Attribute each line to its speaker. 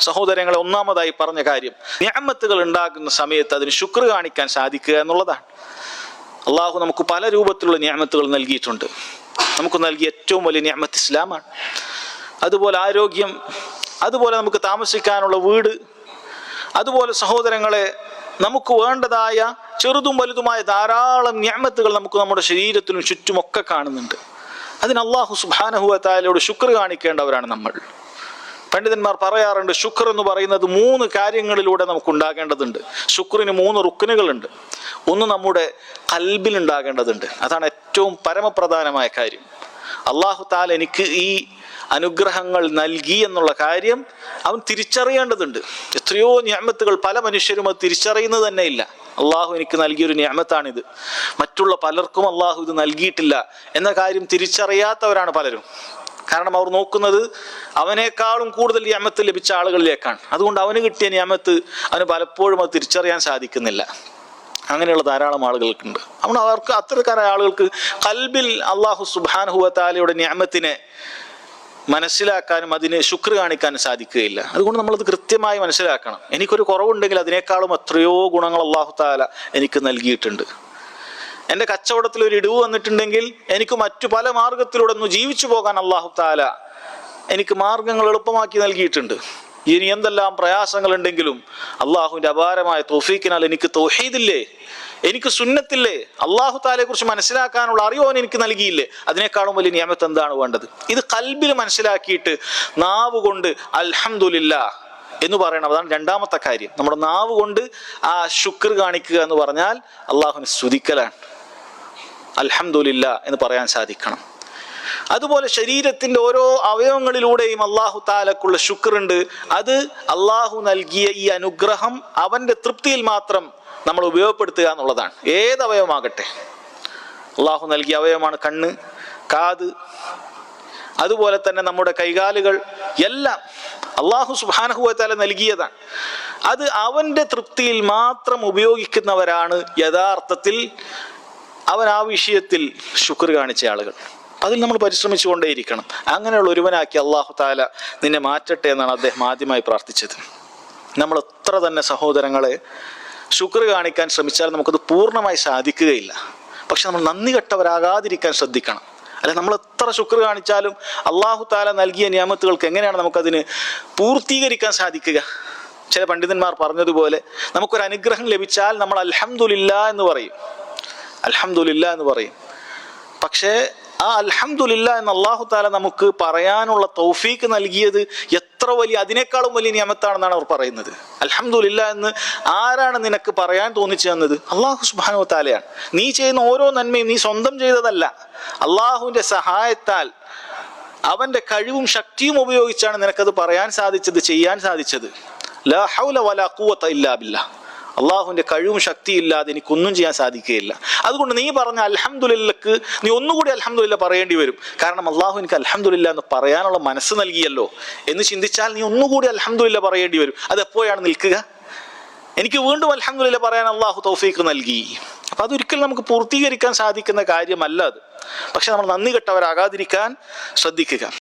Speaker 1: സഹോദരങ്ങളെ, ഒന്നാമതായി പറഞ്ഞ കാര്യം നിഅമത്തുകൾ ഉണ്ടാകുന്ന സമയത്ത് അതിന് ശുക്ർ കാണിക്കാൻ സാധിക്കുക എന്നുള്ളതാണ്. അള്ളാഹു നമുക്ക് പല രൂപത്തിലുള്ള നിഅമത്തുകൾ നൽകിയിട്ടുണ്ട്. നമുക്ക് നൽകിയ ഏറ്റവും വലിയ നിഅമത്ത് ഇസ്ലാമാണ്. അതുപോലെ ആരോഗ്യം, അതുപോലെ നമുക്ക് താമസിക്കാനുള്ള വീട്, അതുപോലെ സഹോദരങ്ങളെ നമുക്ക് വേണ്ടതായ ചെറുതും വലുതുമായ ധാരാളം നിഅമത്തുകൾ നമുക്ക് നമ്മുടെ ശരീരത്തിനും ചുറ്റുമൊക്കെ കാണുന്നുണ്ട്. അതിന് അള്ളാഹു സുബ്ഹാനഹു വ തആലയോട് ശുക്ർ കാണിക്കേണ്ടവരാണ് നമ്മൾ. പണ്ഡിതന്മാർ പറയാറുണ്ട്, ശുക്ർ എന്ന് പറയുന്നത് 3 കാര്യങ്ങളിലൂടെ നമുക്ക് ഉണ്ടാകേണ്ടതുണ്ട്. ശുക്രിന് 3 റുക്നുകളുണ്ട്. ഒന്ന് നമ്മുടെ ഖൽബിൽ ഉണ്ടാകേണ്ടതുണ്ട്. അതാണ് ഏറ്റവും പരമപ്രധാനമായ കാര്യം. അള്ളാഹു തആല എനിക്ക് ഈ അനുഗ്രഹങ്ങൾ നൽകി എന്നുള്ള കാര്യം അവൻ തിരിച്ചറിയേണ്ടതുണ്ട്. എത്രയോ നിഅമത്തുകൾ പല മനുഷ്യരും അത് തിരിച്ചറിയുന്നത് തന്നെ ഇല്ല. അള്ളാഹു എനിക്ക് നൽകിയൊരു നിഅമത്താണിത്, മറ്റുള്ള പലർക്കും അള്ളാഹു ഇത് നൽകിയിട്ടില്ല എന്ന കാര്യം തിരിച്ചറിയാത്തവരാണ് പലരും. കാരണം അവർ നോക്കുന്നത് അവനേക്കാളും കൂടുതൽ നിഅമത്ത് ലഭിച്ച ആളുകളിലേക്കാണ്. അതുകൊണ്ട് അവന് കിട്ടിയ നിഅമത്ത് അവന് പലപ്പോഴും അത് തിരിച്ചറിയാൻ സാധിക്കുന്നില്ല. അങ്ങനെയുള്ള ധാരാളം ആളുകൾക്കുണ്ട്. അതുകൊണ്ട് അവർക്ക് അത്തരക്കാരായ ആളുകൾക്ക് ഖൽബിൽ അള്ളാഹു സുബ്ഹാനഹു വ തആലയുടെ നിഅമത്തിനെ മനസ്സിലാക്കാനും അതിന് ശുക്ർ കാണിക്കാനും സാധിക്കുകയില്ല. അതുകൊണ്ട് നമ്മളത് കൃത്യമായി മനസ്സിലാക്കണം. എനിക്കൊരു കുറവുണ്ടെങ്കിൽ അതിനേക്കാളും എത്രയോ ഗുണങ്ങൾ അള്ളാഹു തആല എനിക്ക് നൽകിയിട്ടുണ്ട്. എൻ്റെ കച്ചവടത്തിൽ ഒരു ഇടിവ് വന്നിട്ടുണ്ടെങ്കിൽ എനിക്ക് മറ്റു പല മാർഗത്തിലൂടെ ഒന്ന് ജീവിച്ചു പോകാൻ അള്ളാഹു തആല എനിക്ക് മാർഗങ്ങൾ എളുപ്പമാക്കി നൽകിയിട്ടുണ്ട്. ഇനി എന്തെല്ലാം പ്രയാസങ്ങളുണ്ടെങ്കിലും അള്ളാഹുവിൻ്റെ അപാരമായ തൗഫീഖിനാൽ എനിക്ക് തൗഹീദില്ലേ, എനിക്ക് സുന്നത്തില്ലേ, അള്ളാഹു തആലയെ കുറിച്ച് മനസ്സിലാക്കാനുള്ള അറിവ് അവൻ എനിക്ക് നൽകിയില്ലേ, അതിനേക്കാളും വലിയ നിഅമത്ത് എന്താണ് വേണ്ടത്? ഇത് ഖൽബിൽ മനസ്സിലാക്കിയിട്ട് നാവ് കൊണ്ട് അൽഹംദുലില്ലാഹ് എന്ന് പറയണം. അതാണ് രണ്ടാമത്തെ കാര്യം. നമ്മുടെ നാവ് കൊണ്ട് ആ ശുക്ർ കാണിക്കുക എന്ന് പറഞ്ഞാൽ അള്ളാഹുവിനെ സ്തുതിക്കലാണ്. അൽഹംദുലില്ലാഹ് എന്ന് പറയാൻ സാധിക്കണം. അതുപോലെ ശരീരത്തിന്റെ ഓരോ അവയവങ്ങളിലൂടെയും അള്ളാഹു തആലക്കുള്ള ശുക്റുണ്ട്. അത് അള്ളാഹു നൽകിയ ഈ അനുഗ്രഹം അവന്റെ തൃപ്തിയിൽ മാത്രം നമ്മൾ ഉപയോഗപ്പെടുത്തുക എന്നുള്ളതാണ്. ഏത് അവയവമാകട്ടെ, അള്ളാഹു നൽകിയ അവയവമാണ് കണ്ണ്, കാത്, അതുപോലെ തന്നെ നമ്മുടെ കൈകാലുകൾ, എല്ലാം അള്ളാഹു സുബ്ഹാനഹു വ തആല നൽകിയതാണ്. അത് അവന്റെ തൃപ്തിയിൽ മാത്രം ഉപയോഗിക്കുന്നവരാണ് യഥാർത്ഥത്തിൽ അവൻ ആ വിഷയത്തിൽ ശുക്ർ കാണിച്ച ആളുകൾ. അതിൽ നമ്മൾ പരിശ്രമിച്ചുകൊണ്ടേയിരിക്കണം. അങ്ങനെയുള്ള ഒരുവനാക്കി അള്ളാഹു തആല നിന്നെ മാറ്റട്ടെ എന്നാണ് അദ്ദേഹം ആദ്യമായി പ്രാർത്ഥിച്ചത്. നമ്മൾ എത്ര തന്നെ സഹോദരങ്ങളെ ശുക്ർ കാണിക്കാൻ ശ്രമിച്ചാൽ നമുക്കത് പൂർണ്ണമായി സാധിക്കുകയില്ല. പക്ഷെ നമ്മൾ നന്ദി കെട്ടവരാകാതിരിക്കാൻ ശ്രദ്ധിക്കണം. അല്ലെ, നമ്മൾ എത്ര ശുക്ർ കാണിച്ചാലും അള്ളാഹു തആല നൽകിയ നിഅമത്തുകൾക്ക് എങ്ങനെയാണ് നമുക്കതിന് പൂർത്തീകരിക്കാൻ സാധിക്കുക? ചില പണ്ഡിതന്മാർ പറഞ്ഞതുപോലെ നമുക്കൊരു അനുഗ്രഹം ലഭിച്ചാൽ നമ്മൾ അൽഹംദുലില്ലാഹ് എന്ന് പറയും, അൽഹംദുലില്ലാഹ് എന്ന് പറയും. പക്ഷേ ആ അൽഹംദുലില്ലാഹ് എന്ന് അള്ളാഹു തആല നമുക്ക് പറയാനുള്ള തൗഫീഖ് നൽകിയത് എത്ര വലിയ, അതിനേക്കാളും വലിയ നിഅമത്താണെന്നാണ് അവർ പറയുന്നത്. അൽഹംദുലില്ലാഹ് എന്ന് ആരാണ് നിനക്ക് പറയാൻ തോന്നിച്ചു തന്നത്? അള്ളാഹു സുബ്ഹാനഹു വ തആലയാണ്. നീ ചെയ്യുന്ന ഓരോ നന്മയും നീ സ്വന്തം ചെയ്തതല്ല, അള്ളാഹുവിന്റെ സഹായത്താൽ അവന്റെ കഴിവും ശക്തിയും ഉപയോഗിച്ചാണ് നിനക്കത് പറയാൻ സാധിച്ചത്, ചെയ്യാൻ സാധിച്ചത്. ലാ ഹൗല വലാ ഖുവത ഇല്ലാ ബില്ലാഹ്. അള്ളാഹുവിന്റെ കഴിവും ശക്തിയില്ലാതെ എനിക്കൊന്നും ചെയ്യാൻ സാധിക്കുകയില്ല. അതുകൊണ്ട് നീ പറഞ്ഞ അൽഹംദുലില്ലക്ക് നീ ഒന്നുകൂടി അൽഹംദുലില്ലാഹ് പറയേണ്ടി വരും. കാരണം അള്ളാഹു എനിക്ക് അൽഹംദുലില്ലാഹ് എന്ന് പറയാനുള്ള മനസ്സ് നൽകിയല്ലോ എന്ന് ചിന്തിച്ചാൽ നീ ഒന്നുകൂടി അൽഹംദുലില്ലാഹ് പറയേണ്ടി വരും. അത് എപ്പോഴാണ് നിൽക്കുക? എനിക്ക് വീണ്ടും അൽഹംദുലില്ലാഹ് പറയാൻ അള്ളാഹു തൗഫീഖ് നൽകി. അപ്പൊ അതൊരിക്കലും നമുക്ക് പൂർത്തീകരിക്കാൻ സാധിക്കുന്ന കാര്യമല്ല അത്. പക്ഷെ നമ്മൾ നന്ദി കെട്ടവരാകാതിരിക്കാൻ ശ്രദ്ധിക്കുക.